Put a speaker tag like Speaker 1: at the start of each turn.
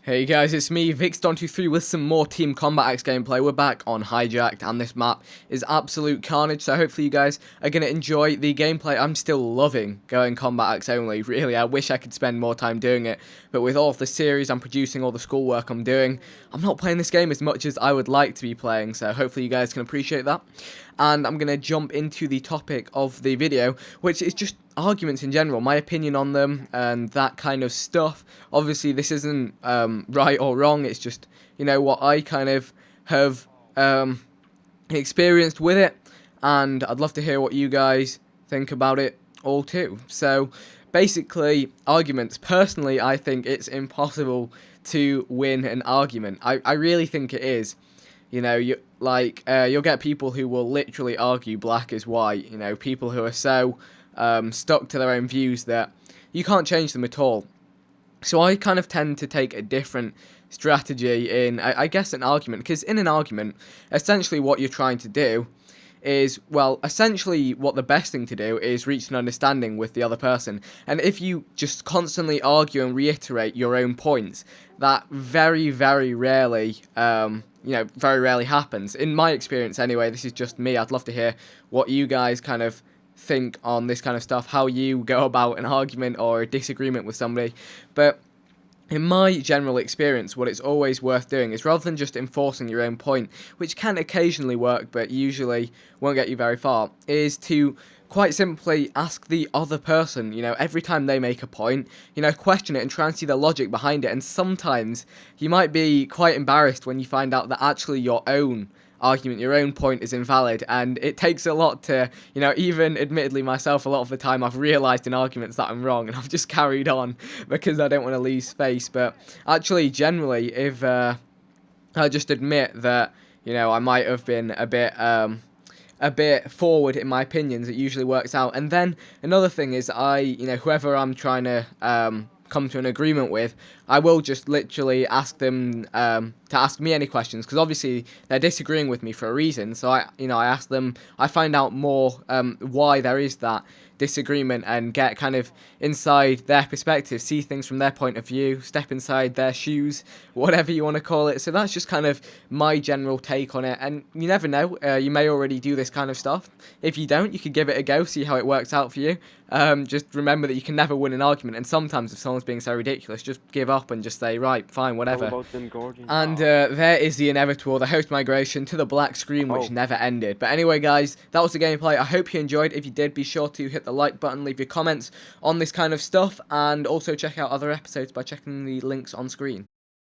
Speaker 1: Hey guys, it's me, Vixdon23 with some more Team Combat X gameplay. We're back on Hijacked, and this map is absolute carnage, so hopefully you guys are going to enjoy the gameplay. I'm still loving going Combat X only, really. I wish I could spend more time doing it, but with all of the series I'm producing, all the schoolwork I'm doing, I'm not playing this game as much as I would like to be playing, so hopefully you guys can appreciate that. And I'm going to jump into the topic of the video, which is just arguments in general, my opinion on them, and that kind of stuff. Obviously, this isn't right or wrong, it's just, you know, what I kind of have experienced with it, and I'd love to hear what you guys think about it all too. So, basically, arguments. Personally, I think it's impossible to win an argument. I really think it is. You know, you'll get people who will literally argue black is white. You know, people who are so stuck to their own views that you can't change them at all. So I kind of tend to take a different strategy in, I guess, an argument. Because in an argument, essentially what you're trying to do is, well, essentially what the best thing to do is reach an understanding with the other person. And if you just constantly argue and reiterate your own points, that very, very rarely, very rarely happens. In my experience anyway, this is just me. I'd love to hear what you guys kind of think on this kind of stuff, how you go about an argument or a disagreement with somebody. But in my general experience, what it's always worth doing is, rather than just enforcing your own point, which can occasionally work but usually won't get you very far, is to quite simply ask the other person, you know, every time they make a point, you know, question it and try and see the logic behind it. And sometimes you might be quite embarrassed when you find out that actually your own argument, your own point is invalid, and it takes a lot to, you know, even admittedly myself, a lot of the time I've realised in arguments that I'm wrong, and I've just carried on because I don't want to lose face. But actually, generally, if I just admit that, you know, I might have been a bit forward in my opinions, it usually works out. And then another thing is, whoever I'm trying to come to an agreement with, I will just literally ask them to ask me any questions, because obviously they're disagreeing with me for a reason. So I ask them, I find out more why there is that disagreement, and get kind of inside their perspective, see things from their point of view, step inside their shoes, whatever you want to call it. So that's just kind of my general take on it, and you never know, you may already do this kind of stuff. If you don't, you could give it a go, see how it works out for you. Just remember that you can never win an argument, and sometimes if someone's being so ridiculous, just give up and just say, right, fine, whatever. And there is the inevitable, the host migration to the black screen, which never ended. But anyway, guys, that was the gameplay. I hope you enjoyed. If you did, be sure to hit the like button, leave your comments on this kind of stuff, and also check out other episodes by checking the links on screen.